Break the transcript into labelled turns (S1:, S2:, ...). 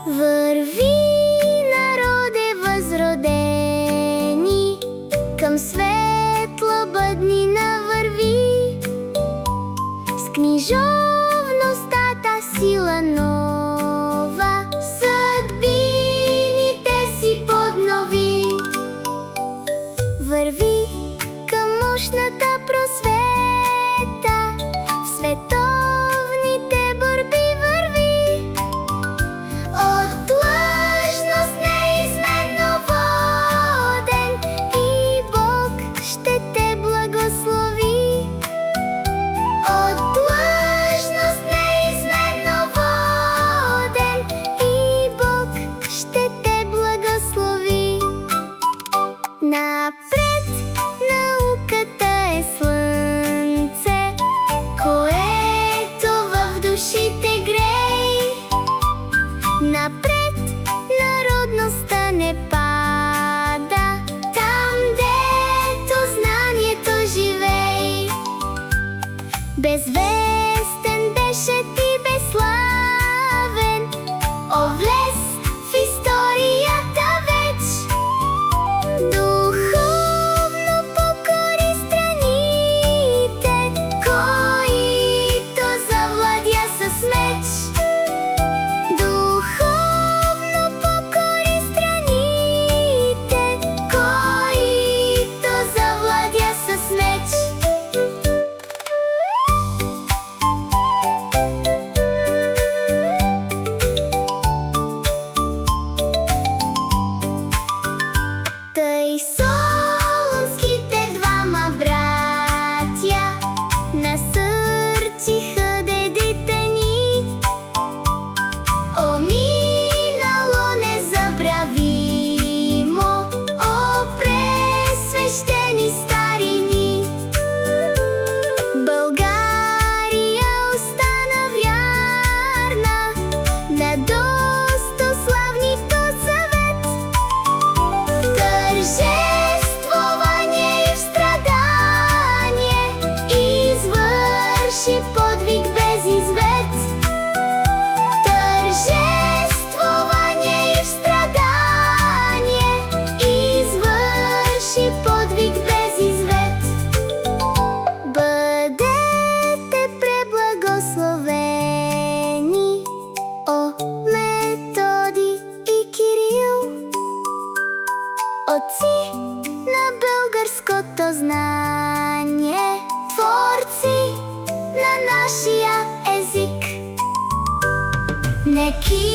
S1: Върви, народе възродени, към светла бъднина върви. С книжовността сила нова, съдбините си поднови. Върви към мощната просвета, в световните борби върви. От длъжност неизменно воден, и Бог ще те благослови. От длъжност неизменно воден, и Бог ще те благослови. Напред науката е слънце, което в душите грей. Напред народността не пада, там дето знанието живей. Безвестен беше ти, безславен, о, влез в историята веч. Духовно покори страните, които завладя с меч. Духовно покори страните, които завладя с меч. Тъй солунските двама братя насърчиха дедите ни. О, минало незабравимо, о, пресвещени старини. България остана вярна на достославният завет. Тържествувание и в страдание извърши подвиг безизвет. Тържествувание и в страдание извърши подвиг безизвет. Бъдете преблагословени, о, Методи и Кирил, отци на българското знание, творци на нашия език. Неки